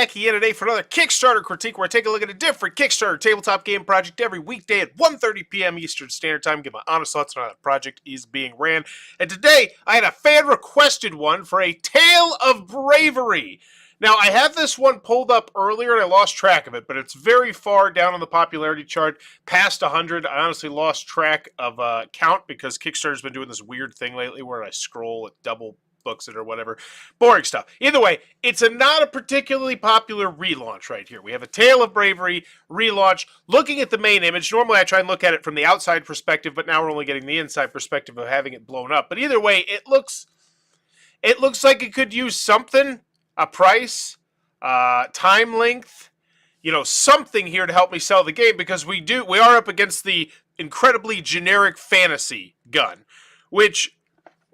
back again today for another Kickstarter critique where I take a look at a different Kickstarter tabletop game project every weekday at 1:30 p.m. Eastern Standard Time. Give my honest thoughts on how that project is being ran. And today, I had a fan-requested one for a Tale of Bravery. Now, I had this one pulled up earlier and I lost track of it, but it's very far down on the popularity chart, past 100. I honestly lost track of count because Kickstarter's been doing this weird thing lately where I scroll at double books it or whatever. Boring stuff. Either way, it's not a particularly popular relaunch right here. We have a Tale of Bravery relaunch. Looking at the main image, normally I try and look at it from the outside perspective, but now we're only getting the inside perspective of having it blown up. But either way, it looks like it could use something, a price, time length, something here to help me sell the game, because we are up against the incredibly generic fantasy gun, which,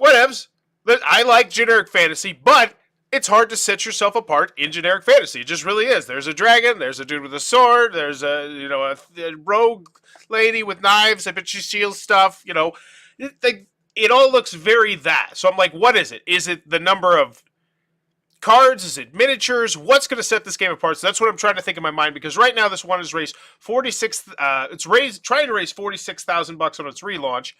whatevs. I like generic fantasy, but it's hard to set yourself apart in generic fantasy. It just really is. There's a dragon, there's a dude with a sword, there's a rogue lady with knives. I bet she steals stuff. It all looks very that. So I'm like, what is it? Is it the number of cards? Is it miniatures? What's going to set this game apart? So that's what I'm trying to think in my mind, because right now this one has raised trying to raise $46,000 on its relaunch.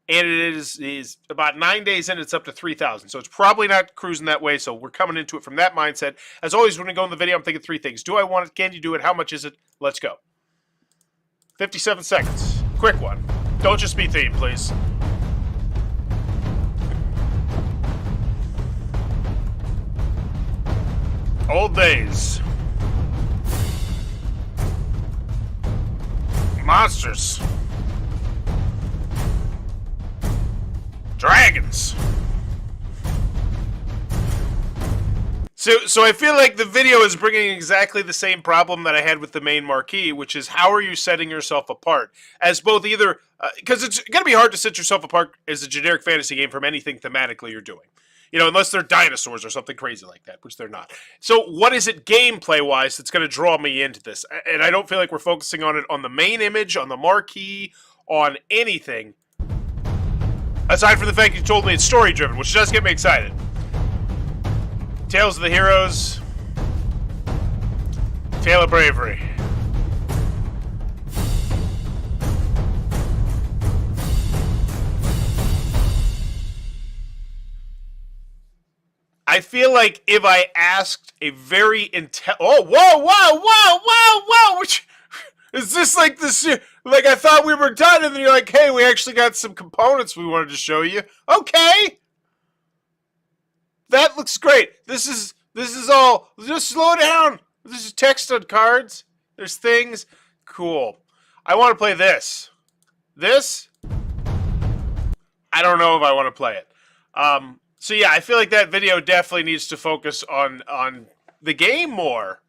And it is about 9 days in, it's up to 3,000. So it's probably not cruising that way. So we're coming into it from that mindset. As always, when we go in the video, I'm thinking three things. Do I want it? Can you do it? How much is it? Let's go. 57 seconds. Quick one. Don't just be themed, please. Old days. Monsters. Dragons. So I feel like the video is bringing exactly the same problem that I had with the main marquee, which is how are you setting yourself apart as both either, because it's going to be hard to set yourself apart as a generic fantasy game from anything thematically you're doing. Unless they're dinosaurs or something crazy like that, which they're not. So what is it gameplay-wise that's going to draw me into this? And I don't feel like we're focusing on it on the main image, on the marquee, on anything. Aside from the fact you told me it's story-driven, which does get me excited. Tales of the Heroes. Tale of Bravery. I feel like if I asked a very whoa! Is this like this? Like, I thought we were done, and then you're like, hey, we actually got some components we wanted to show you. Okay. That looks great. This is all, just slow down. This is text on cards. There's things. Cool. I want to play this. This? I don't know if I want to play it. So yeah, I feel like that video definitely needs to focus on the game more.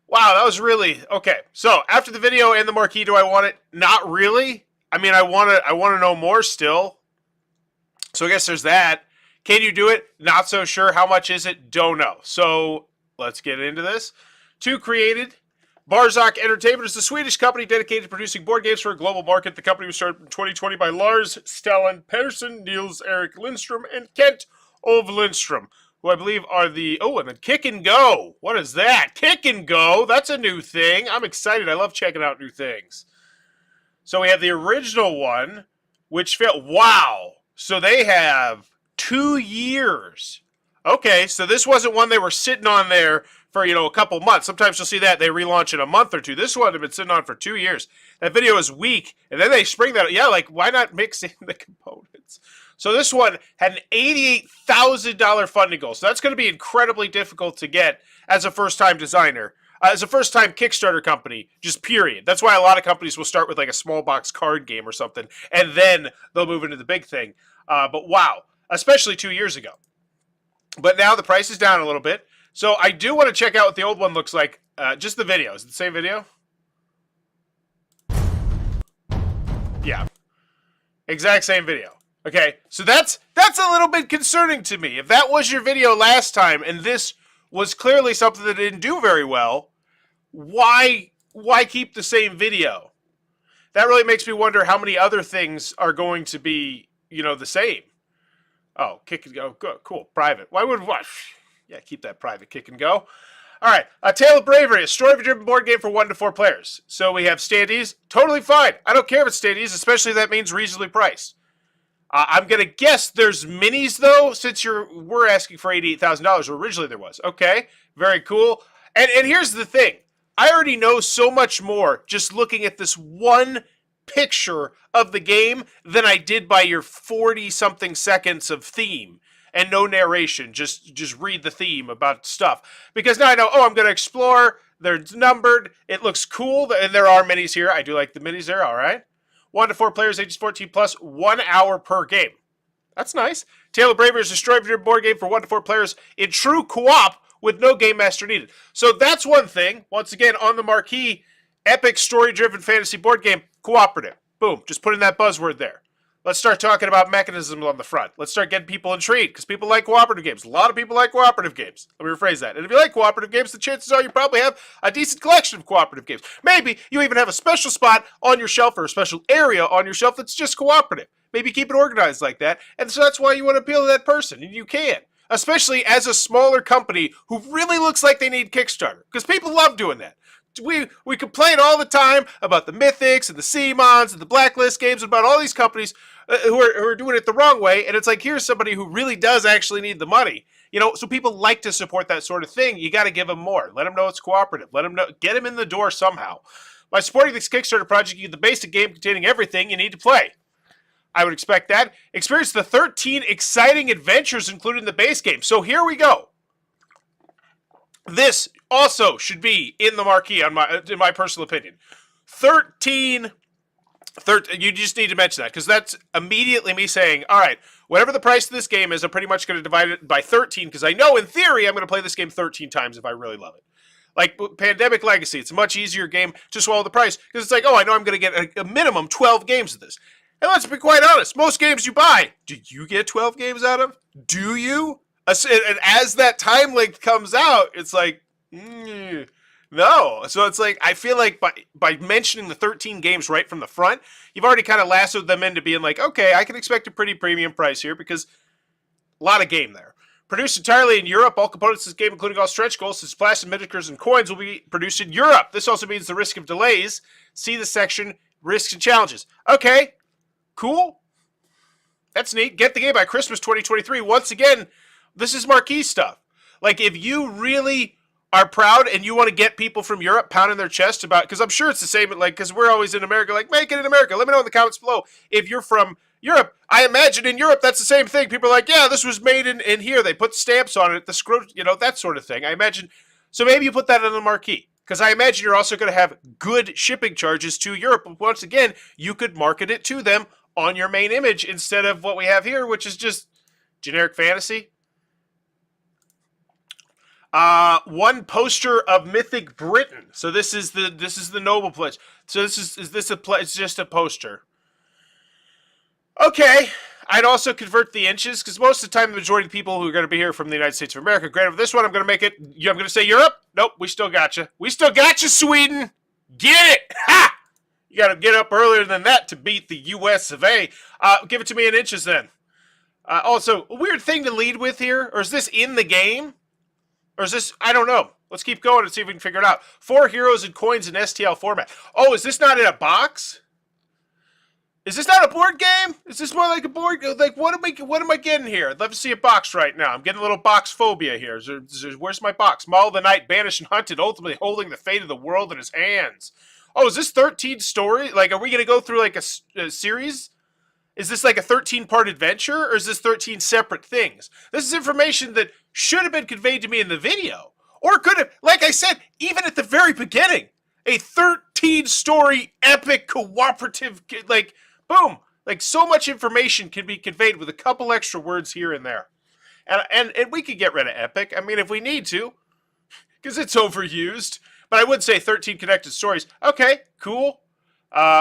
Wow, that was really okay. So after the video and the marquee, do I want it? Not really. I mean, I want to know more still. So I guess there's that. Can you do it? Not so sure. How much is it? Don't know. So let's get into this. Two created. Barzak Entertainment is a Swedish company dedicated to producing board games for a global market. The company was started in 2020 by Lars Stellan Pedersen, Niels Erik Lindstrom, and Kent Ove Lindstrom, who I believe are the... Oh, and then Kick and Go. What is that? Kick and Go. That's a new thing. I'm excited. I love checking out new things. So we have the original one, which failed. Wow. So they have 2 years. Okay, so this wasn't one they were sitting on there for, a couple months. Sometimes you'll see that they relaunch in a month or two. This one had been sitting on for 2 years. That video is weak, and then they spring that. Yeah, like, why not mix in the components? So this one had an $88,000 funding goal. So that's going to be incredibly difficult to get as a first-time designer, as a first-time Kickstarter company, just period. That's why a lot of companies will start with like a small box card game or something, and then they'll move into the big thing. But wow, especially 2 years ago. But now the price is down a little bit. So I do want to check out what the old one looks like. Just the video. Is it the same video? Yeah. Exact same video. Okay, so that's a little bit concerning to me. If that was your video last time, and this was clearly something that didn't do very well, why keep the same video? That really makes me wonder how many other things are going to be, the same. Oh, Kick and Go. Good, cool. Private. Why would what? Yeah, keep that private. Kick and Go. All right, A Tale of Bravery, a story-driven board game for 1 to 4 players. So we have standees, totally fine. I don't care if it's standees, especially if that means reasonably priced. I'm gonna guess there's minis though, since we're asking for $88,000. Originally there was. Okay, very cool. And here's the thing: I already know so much more just looking at this one picture of the game than I did by your 40-something seconds of theme and no narration. Just read the theme about stuff, because now I know. Oh, I'm gonna explore. They're numbered. It looks cool, and there are minis here. I do like the minis there. All right. 1 to 4 players, ages 14 plus, 1 hour per game. That's nice. Tale of Bravery is a story-driven board game for 1 to 4 players in true co-op with no game master needed. So that's one thing. Once again, on the marquee, epic story-driven fantasy board game, cooperative. Boom, just putting that buzzword there. Let's start talking about mechanisms on the front. Let's start getting people intrigued, because people like cooperative games. A lot of people like cooperative games. Let me rephrase that. And if you like cooperative games, the chances are you probably have a decent collection of cooperative games. Maybe you even have a special spot on your shelf or a special area on your shelf that's just cooperative. Maybe keep it organized like that. And so that's why you want to appeal to that person, and you can. Especially as a smaller company who really looks like they need Kickstarter, because people love doing that. We complain all the time about the Mythics and the Simons and the Blacklist games, about all these companies who are doing it the wrong way, and it's like, here's somebody who really does actually need the money. You know, so people like to support that sort of thing. You got to give them more. Let them know it's cooperative. Let them know, get them in the door somehow. By supporting this Kickstarter project, you get the basic game containing everything you need to play. I would expect that. Experience the 13 exciting adventures included in the base game. So here we go. This also should be in the marquee, in my personal opinion. 13, you just need to mention that, because that's immediately me saying, all right, whatever the price of this game is, I'm pretty much going to divide it by 13, because I know in theory I'm going to play this game 13 times if I really love it. Like Pandemic Legacy, it's a much easier game to swallow the price, because it's like, oh, I know I'm going to get a minimum 12 games of this. And let's be quite honest, most games you buy, do you get 12 games out of? Do you? And as that time length comes out, it's like, no. So it's like, I feel like by mentioning the 13 games right from the front, you've already kind of lassoed them into being like, okay, I can expect a pretty premium price here, because a lot of game there. Produced entirely in Europe, all components of this game, including all stretch goals, splash and miniatures and coins, will be produced in Europe. This also means the risk of delays. See the section, risks and challenges. Okay, cool. That's neat. Get the game by Christmas 2023. Once again, this is marquee stuff. Like, if you really are proud and you want to get people from Europe pounding their chest about, because I'm sure it's the same, like, because we're always in America, like, make it in America. Let me know in the comments below if you're from Europe. I imagine in Europe that's the same thing. People are like, yeah, this was made in here. They put stamps on it, the screw, you know, that sort of thing. I imagine. So maybe you put that on the marquee, because I imagine you're also going to have good shipping charges to Europe. Once again, you could market it to them on your main image instead of what we have here, which is just generic fantasy. One poster of Mythic Britain. So this is the noble pledge. So it's just a poster. Okay, I'd also convert the inches, because most of the time the majority of people who are going to be here from the United States of America. Granted, for this one I'm going to make it. I'm going to say Europe. Nope, we still got you. We still got you, Sweden. Get it? Ha! You got to get up earlier than that to beat the U.S. of A. Give it to me in inches then. Also, a weird thing to lead with here, or is this in the game? Or is this, I don't know. Let's keep going and see if we can figure it out. 4 heroes and coins in STL format. Oh, is this not in a box? Is this not a board game? Is this more like a board? Like, what am I getting here? I'd love to see a box right now. I'm getting a little box phobia here. Where's my box? Maul of the Night, banished and hunted, ultimately holding the fate of the world in his hands. Oh, is this 13 story? Like, are we going to go through like a series? Is this like a 13-part adventure, or is this 13 separate things? This is information that should have been conveyed to me in the video. Or could have, like I said, even at the very beginning, a 13-story epic cooperative, like, boom. Like, so much information can be conveyed with a couple extra words here and there. And we could get rid of epic, I mean, if we need to, because it's overused. But I would say 13 connected stories. Okay, cool.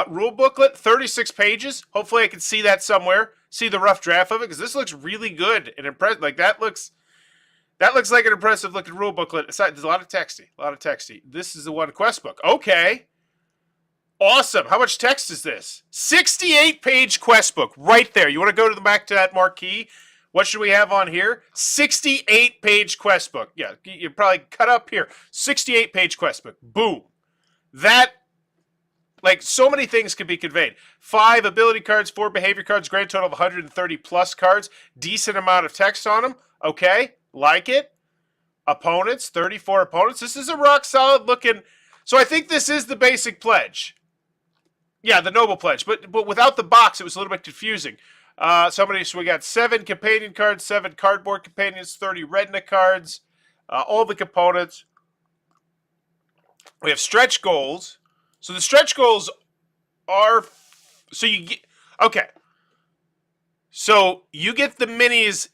Rule booklet, 36 pages. Hopefully I can see that somewhere. See the rough draft of it, because this looks really good and impressive. Like, that looks like an impressive looking rule booklet. There's a lot of texty. This is the one quest book. Okay. Awesome. How much text is this? 68-page quest book right there. You want to go to the back to that marquee? What should we have on here? 68-page quest book. Yeah, you probably cut up here. 68-page quest book. Boom. That, like, so many things can be conveyed. 5 ability cards, 4 behavior cards, grand total of 130 plus cards. Decent amount of text on them. Okay, like it. Opponents, 34 opponents. This is a rock solid looking. So I think this is the basic pledge. Yeah, the noble pledge. But without the box, it was a little bit confusing. So we got 7 companion cards, 7 cardboard companions, 30 retina cards, all the components. We have stretch goals. So the stretch goals are, so you get, okay. So you get the minis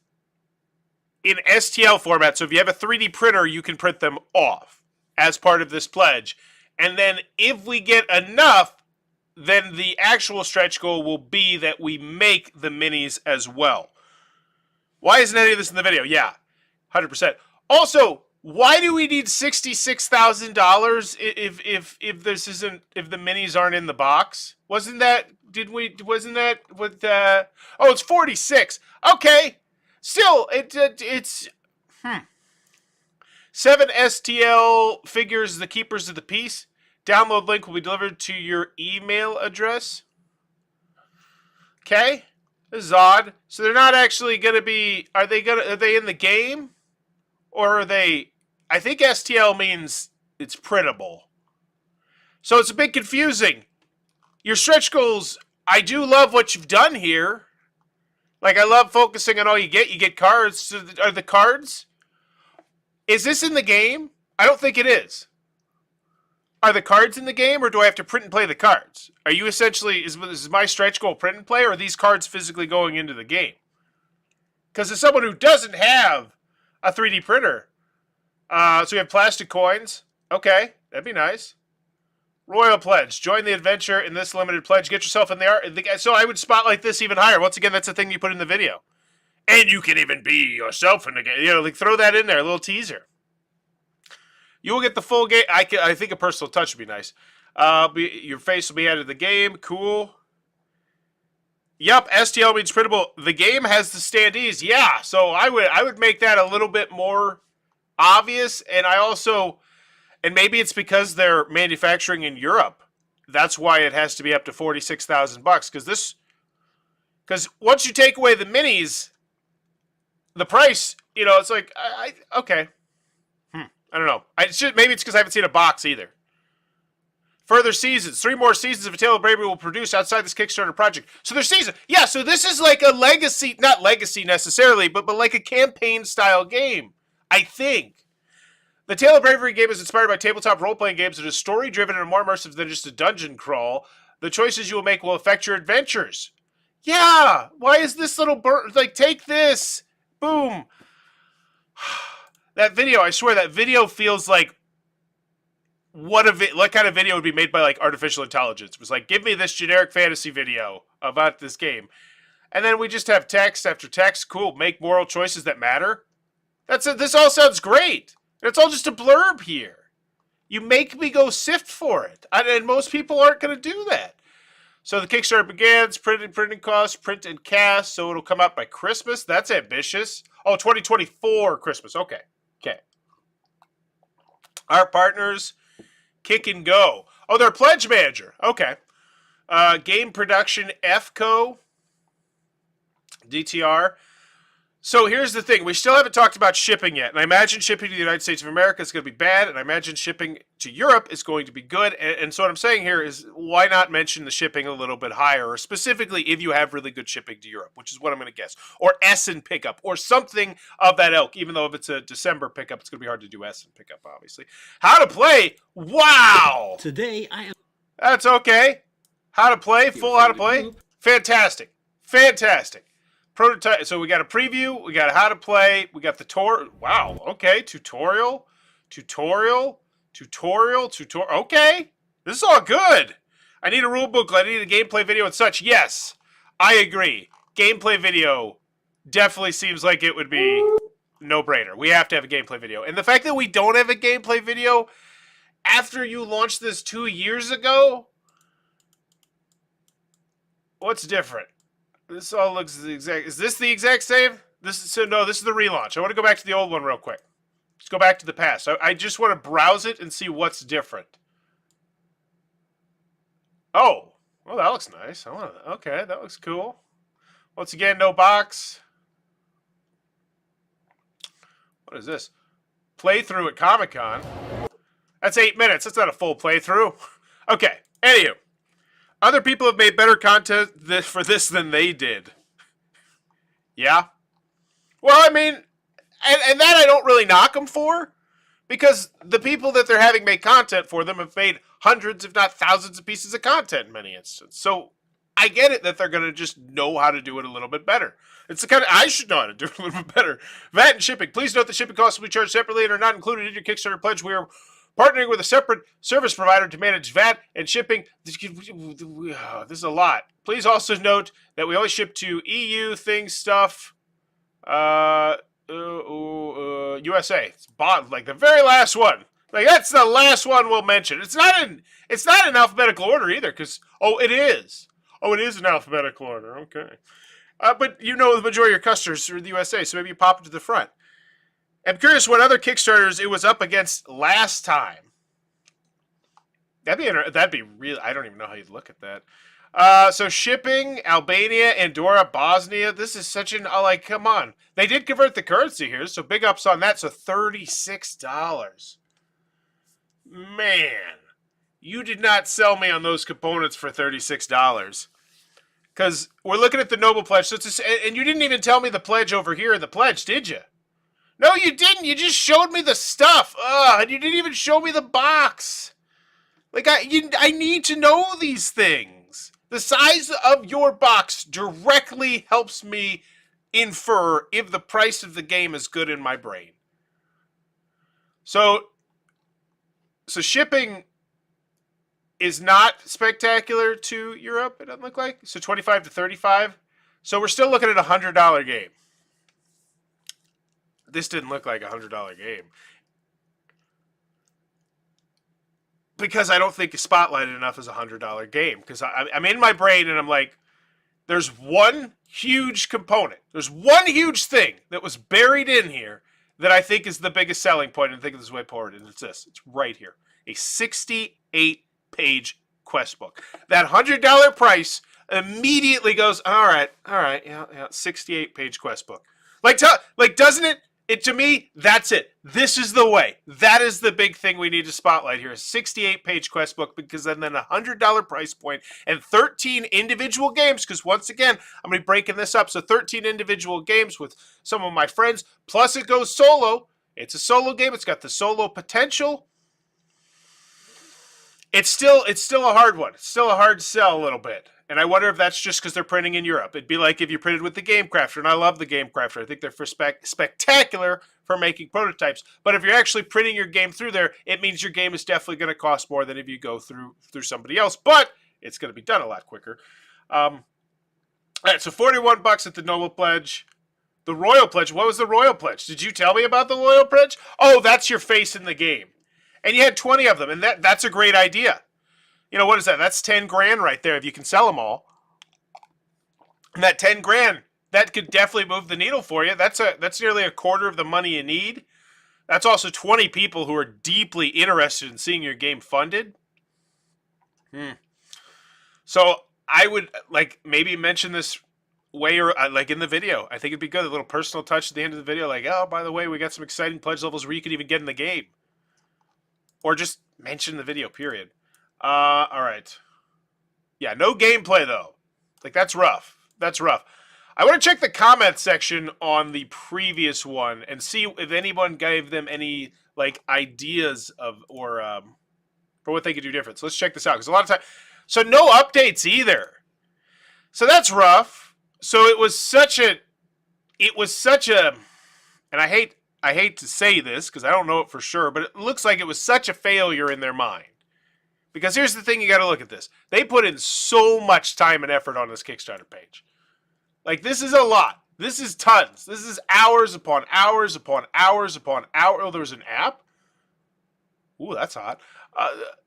in STL format. So if you have a 3D printer, you can print them off as part of this pledge. And then if we get enough, then the actual stretch goal will be that we make the minis as well. Why isn't any of this in the video? Yeah, 100%. Also, why do we need $66,000 if this isn't, if the minis aren't in the box? Wasn't that with oh, it's 46. Okay. Still, it's 7 STL figures, the keepers of the peace. Download link will be delivered to your email address. Okay, this is odd. So they're not actually going to be. Are they in the game, or are they? I think STL means it's printable. So it's a bit confusing. Your stretch goals. I do love what you've done here. Like, I love focusing on all you get. You get cards. So are the cards? Is this in the game? I don't think it is. Are the cards in the game, or do I have to print and play the cards? Are you essentially, is my stretch goal print and play, or are these cards physically going into the game? Because as someone who doesn't have a 3D printer, so we have plastic coins. Okay, that'd be nice. Royal Pledge. Join the adventure in this limited pledge. Get yourself in there. So I would spotlight this even higher. Once again, that's the thing you put in the video. And you can even be yourself in the game. You know, like, throw that in there, a little teaser. You will get the full game. I think a personal touch would be nice. Your face will be added to the game. Cool. Yup, STL means printable. The game has the standees. Yeah, so I would make that a little bit more obvious. And I also, and maybe it's because they're manufacturing in Europe. That's why it has to be up to $46,000. Because once you take away the minis, the price, you know, it's like, okay. I don't know. Maybe it's because I haven't seen a box either. Further seasons. 3 more seasons of A Tale of Bravery will produce outside this Kickstarter project. So there's season. Yeah, so this is like a legacy, not legacy necessarily, but like a campaign-style game, I think. The Tale of Bravery game is inspired by tabletop role-playing games that is story-driven and more immersive than just a dungeon crawl. The choices you will make will affect your adventures. Yeah! Why is this little bird... Like, take this! Boom! That video, I swear, that video feels like what kind of video would be made by, like, artificial intelligence. It was like, give me this generic fantasy video about this game. And then we just have text after text. Cool, make moral choices that matter. That's it. This all sounds great. It's all just a blurb here. You make me go sift for it. And most people aren't going to do that. So the Kickstarter begins, printing costs, print and cast, so it'll come out by Christmas. That's ambitious. Oh, 2024 Christmas. Okay. Our partners, Kick and Go. Oh, they're a pledge manager. Okay. Game production, FCO, DTR. So here's the thing. We still haven't talked about shipping yet. And I imagine shipping to the United States of America is going to be bad. And I imagine shipping to Europe is going to be good. And so what I'm saying here is, why not mention the shipping a little bit higher? Or specifically if you have really good shipping to Europe, which is what I'm going to guess. Or Essen pickup. Or something of that ilk. Even though if it's a December pickup, it's going to be hard to do Essen pickup, obviously. How to play. Wow. Today I am... That's okay. How to play. Full how to play. Fantastic. Fantastic. Prototype. So we got a preview, we got a how to play, we got the tour. Wow, okay, tutorial. Okay, this is all good. I need a rule booklet, I need a gameplay video and such. Yes, I agree. Gameplay video definitely seems like it would be no-brainer. We have to have a gameplay video. And the fact that we don't have a gameplay video after you launched this 2 years ago, what's different? This all looks the exact. Is this the exact same? This is the relaunch. I want to go back to the old one real quick. Let's go back to the past. I just want to browse it and see what's different. Oh, well, that looks nice. Okay, that looks cool. Once again, no box. What is this? Playthrough at Comic-Con. That's 8 minutes. That's not a full playthrough. Okay, anywho. Other people have made better content for this than they did. Yeah? Well, I mean, and that I don't really knock them for, because the people that they're having make content for them have made hundreds, if not thousands, of pieces of content in many instances. So I get it that they're going to just know how to do it a little bit better. It's the kind of, I should know how to do it a little bit better. VAT and shipping. Please note that shipping costs will be charged separately and are not included in your Kickstarter pledge. We are partnering with a separate service provider to manage VAT and shipping. This is a lot. Please also note that we only ship to EU things stuff. USA. It's bought like the very last one. Like that's the last one we'll mention. It's not in alphabetical order either, because it is. Oh, it is in alphabetical order. Okay. But you know the majority of your customers are the USA, so maybe you pop it to the front. I'm curious what other Kickstarters it was up against last time. That'd be real. I don't even know how you'd look at that. So shipping, Albania, Andorra, Bosnia. This is such an come on. They did convert the currency here, so big ups on that. So $36. Man, you did not sell me on those components for $36. Because we're looking at the Noble Pledge, so and you didn't even tell me the pledge over here in the pledge, did you? No, you didn't. You just showed me the stuff. And you didn't even show me the box. Like, I need to know these things. The size of your box directly helps me infer if the price of the game is good in my brain. So shipping is not spectacular to Europe, it doesn't look like. So 25 to 35. So we're still looking at a $100 game. This didn't look like a $100 game. Because I don't think it's spotlighted enough as a $100 game. Because I'm in my brain and I'm like, there's one huge component. There's one huge thing that was buried in here that I think is the biggest selling point, and I think of this way forward, and it's this. It's right here. A 68-page quest book. That $100 price immediately goes, all right, yeah, 68-page quest book. Doesn't it? To me, that's it. This is the way. That is the big thing we need to spotlight here. A 68-page quest book, because then a $100 price point and 13 individual games, because once again, I'm going to be breaking this up. So 13 individual games with some of my friends, plus it goes solo. It's a solo game. It's got the solo potential. It's still a hard one. It's still a hard sell a little bit. And I wonder if that's just because they're printing in Europe. It'd be like if you printed with the Game Crafter, and I love the Game Crafter. I think they're spectacular for making prototypes. But if you're actually printing your game through there, it means your game is definitely going to cost more than if you go through somebody else. But it's going to be done a lot quicker. All right, so $41 at the Noble Pledge. The Royal Pledge. What was the Royal Pledge? Did you tell me about the Royal Pledge? Oh, that's your face in the game. And you had 20 of them, and that's a great idea. You know, what is that? That's 10 grand right there if you can sell them all. And that 10 grand, that could definitely move the needle for you. That's nearly a quarter of the money you need. That's also 20 people who are deeply interested in seeing your game funded. So I would maybe mention this way or in the video. I think it'd be good. A little personal touch at the end of the video, oh, by the way, we got some exciting pledge levels where you could even get in the game. Or just mention the video, period. All right. Yeah, no gameplay, though. That's rough. That's rough. I want to check the comment section on the previous one and see if anyone gave them any, ideas for what they could do different. So let's check this out. Because a lot of time... So no updates either. So that's rough. So it was such a... And I hate to say this, because I don't know it for sure, but it looks like it was such a failure in their mind. Because here's the thing, you got to look at this. They put in so much time and effort on this Kickstarter page. This is a lot. This is tons. This is hours upon hours upon hours upon hours. Oh, there was an app? Ooh, that's hot.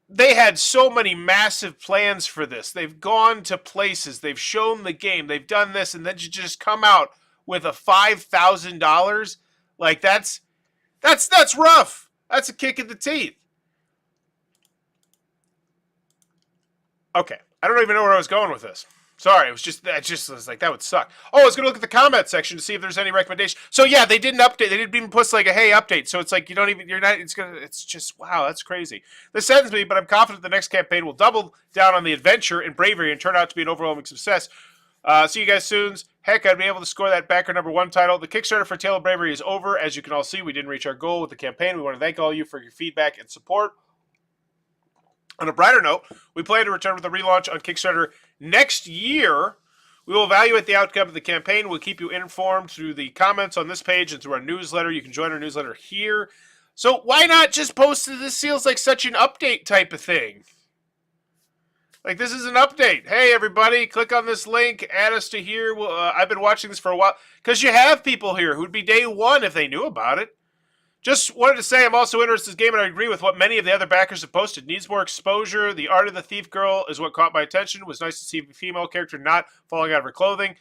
They had so many massive plans for this. They've gone to places. They've shown the game. They've done this, and then you just come out with a $5,000, like that's rough. That's a kick in the teeth. Okay, I don't even know where I was going with this. Sorry, it was just was like, that would suck. Oh, I was gonna look at the comment section to see if there's any recommendation. So yeah, they didn't update. They didn't even post like a hey update. So it's like it's just wow, that's crazy. This saddens me, but I'm confident the next campaign will double down on the adventure in Bravery and turn out to be an overwhelming success. See you guys soon. Heck, I'd be able to score that backer #1 title. The Kickstarter for Tale of Bravery is over. As you can all see, we didn't reach our goal with the campaign. We want to thank all of you for your feedback and support. On a brighter note, we plan to return with a relaunch on Kickstarter next year. We will evaluate the outcome of the campaign. We'll keep you informed through the comments on this page and through our newsletter. You can join our newsletter here. So why not just post it? This feels like such an update type of thing. Like, this is an update. Hey, everybody, click on this link. Add us to here. I've been watching this for a while. Because you have people here who'd be day one if they knew about it. Just wanted to say I'm also interested in this game, and I agree with what many of the other backers have posted. Needs more exposure. The art of the thief girl is what caught my attention. It was nice to see a female character not falling out of her clothing.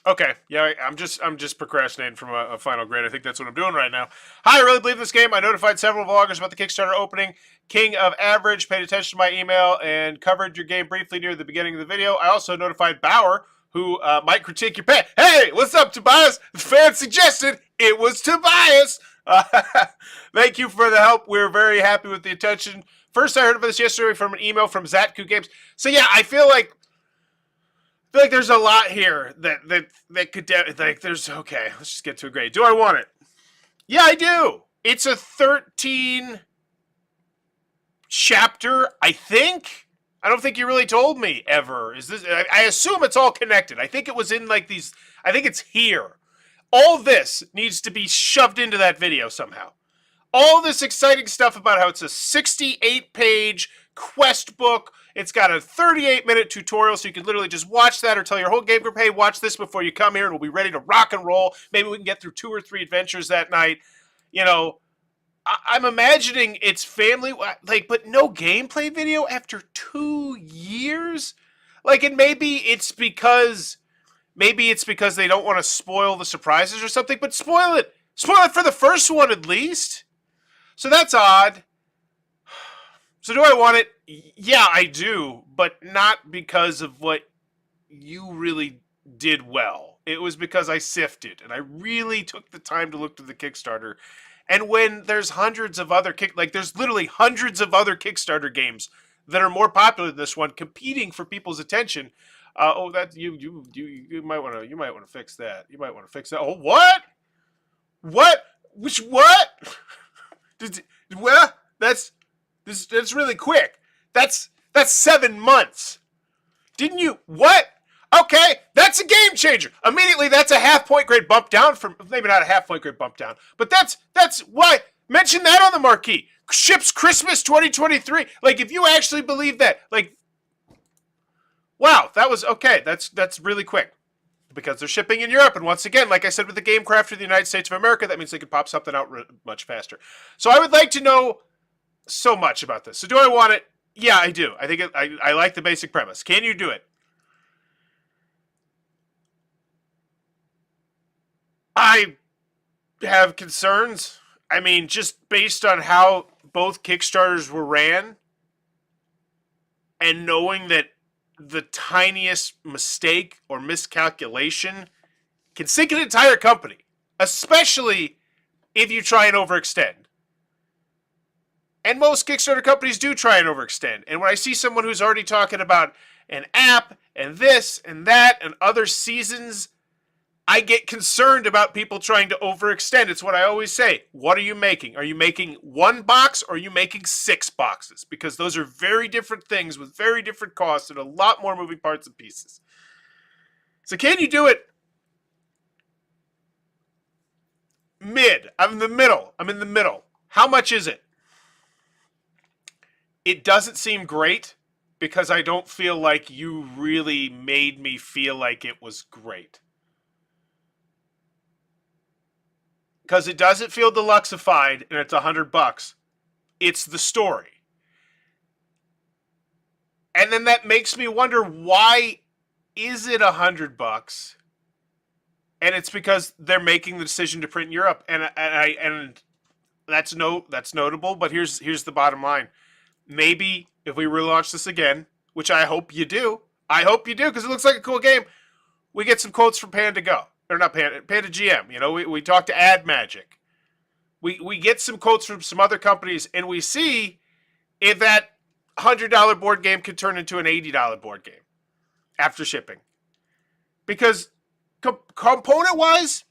Okay, yeah, I'm just procrastinating from a final grade. I think that's what I'm doing right now. Hi, I really believe in this game. I notified several vloggers about the Kickstarter opening. King of Average paid attention to my email and covered your game briefly near the beginning of the video. I also notified Bauer, who might critique your pay. Hey, what's up, Tobias? The fan suggested it was Tobias. Thank you for the help. We're very happy with the attention. First, I heard of this yesterday from an email from Zatku Games. So yeah, I feel like there's a lot here that could like there's okay. Let's just get to a grade. Do I want it? Yeah, I do. It's a 13 chapter, I think. I don't think you really told me ever. Is this? I assume it's all connected. I think it was in like these. I think it's here. All this needs to be shoved into that video somehow. All this exciting stuff about how it's a 68-page quest book. It's got a 38-minute tutorial, so you can literally just watch that or tell your whole game group, hey, watch this before you come here, and we'll be ready to rock and roll. Maybe we can get through 2 or 3 adventures that night. You know, I'm imagining it's family, like, but no gameplay video after 2 years? Like, and maybe it's because they don't want to spoil the surprises or something, but spoil it. Spoil it for the first one at least. So that's odd. So do I want it? Yeah, I do, but not because of what you really did well. It was because I sifted, and I really took the time to look to the Kickstarter. And when there's hundreds of other there's literally hundreds of other Kickstarter games that are more popular than this one, competing for people's attention. That you might want to fix that. You might want to fix that. Oh, what? What? Which what? Well, that's really quick. That's 7 months. Didn't you? What? Okay, that's a game changer. Immediately, that's a half-point grade bump down from, maybe not a half-point grade bump down, but that's why. Mention that on the marquee. Ships Christmas 2023. Like, if you actually believe that, like, wow, that was, okay, that's really quick. Because they're shipping in Europe, and once again, like I said with the Game Crafter of the United States of America, that means they could pop something out much faster. So I would like to know so much about this. So do I want it? Yeah, I do. I think I like the basic premise. Can you do it? I have concerns. I mean, just based on how both Kickstarters were ran, and knowing that the tiniest mistake or miscalculation can sink an entire company, especially if you try and overextend. And most Kickstarter companies do try and overextend. And when I see someone who's already talking about an app and this and that and other seasons, I get concerned about people trying to overextend. It's what I always say. What are you making? Are you making 1 box or are you making 6 boxes? Because those are very different things with very different costs and a lot more moving parts and pieces. So can you do it? Mid. I'm in the middle. How much is it? It doesn't seem great because I don't feel like you really made me feel like it was great. Because it doesn't feel deluxeified and it's $100. It's the story. And then that makes me wonder why is it $100? And it's because they're making the decision to print in Europe, and that's notable. But here's the bottom line: maybe if we relaunch this again, which I hope you do, because it looks like a cool game. We get some quotes from Panda Go, or not Panda GM. You know, we talk to Ad Magic. We get some quotes from some other companies, and we see if that $100 board game could turn into an $80 board game after shipping. Because component-wise,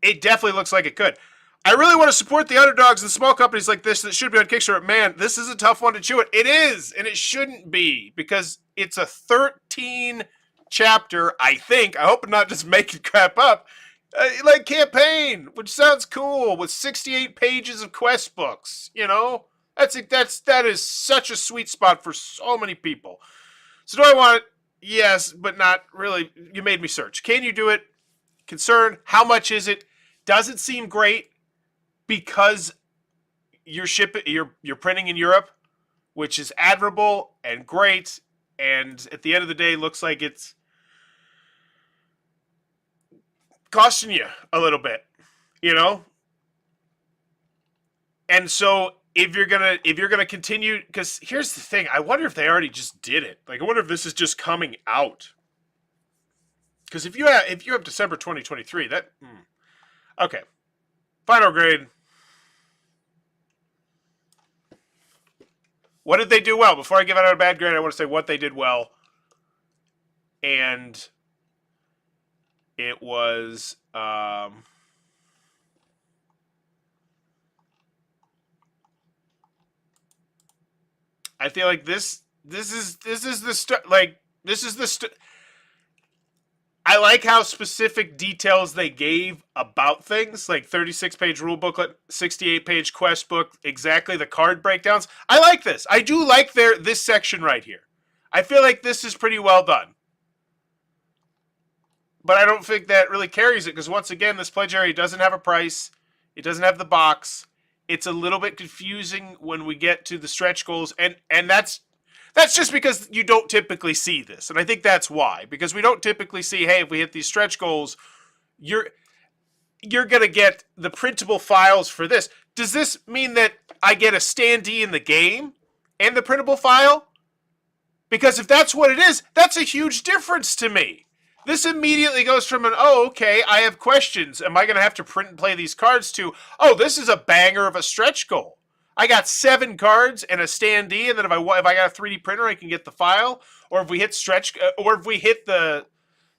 it definitely looks like it could. I really want to support the underdogs and small companies like this that should be on Kickstarter. Man, this is a tough one to chew it. It is, and it shouldn't be, because it's a 13 chapter, I think. I hope I'm not just making crap up. Like campaign, which sounds cool, with 68 pages of quest books. You know, that is such a sweet spot for so many people. So do I want it? Yes, but not really. You made me search. Can you do it? Concern. How much is it? Doesn't seem great because you're printing in Europe, which is admirable and great. And at the end of the day, looks like it's costing you a little bit, you know? And so if you're gonna continue, because here's the thing, I wonder if they already just did it. Like, I wonder if this is just coming out. Because if you have December 2023, okay. Final grade. What did they do well? Before I give out a bad grade, I want to say what they did well. And it was I feel like this is the I like how specific details they gave about things, like 36-page rule booklet, 68-page quest book, exactly the card breakdowns. I like this. I do like this section right here. I feel like this is pretty well done. But I don't think that really carries it, because once again, this pledge area doesn't have a price. It doesn't have the box. It's a little bit confusing when we get to the stretch goals, and that's just because you don't typically see this. And I think that's why. Because we don't typically see, hey, if we hit these stretch goals, you're going to get the printable files for this. Does this mean that I get a standee in the game and the printable file? Because if that's what it is, that's a huge difference to me. This immediately goes from okay, I have questions. Am I going to have to print and play these cards to, this is a banger of a stretch goal. I got 7 cards and a standee, and then if I got a 3D printer, I can get the file. Or if we hit the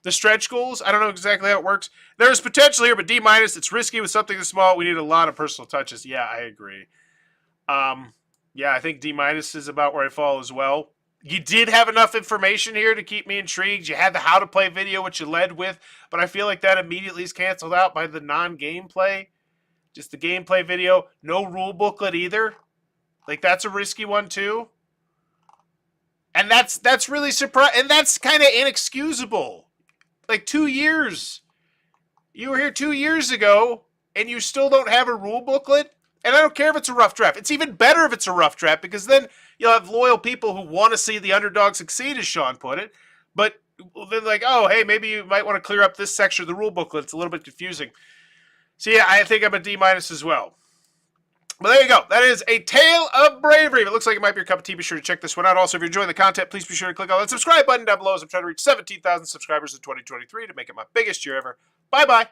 stretch goals, I don't know exactly how it works. There's potential here, but D-, it's risky with something this small. We need a lot of personal touches. Yeah, I agree. Yeah, I think D- is about where I fall as well. You did have enough information here to keep me intrigued. You had the how to play video, which you led with, but I feel like that immediately is canceled out by the non-gameplay. Just the gameplay video. No rule booklet either. Like, that's a risky one too. And that's really surprising. And that's kind of inexcusable. Like, 2 years. You were here 2 years ago, and you still don't have a rule booklet? And I don't care if it's a rough draft. It's even better if it's a rough draft, because then you'll have loyal people who want to see the underdog succeed, as Sean put it. But they're like, hey, maybe you might want to clear up this section of the rule booklet. It's a little bit confusing. So yeah, I think I'm a D- as well. But there you go. That is A Tale of Bravery. If it looks like it might be your cup of tea, be sure to check this one out. Also, if you're enjoying the content, please be sure to click on that subscribe button down below, as I'm trying to reach 17,000 subscribers in 2023 to make it my biggest year ever. Bye-bye.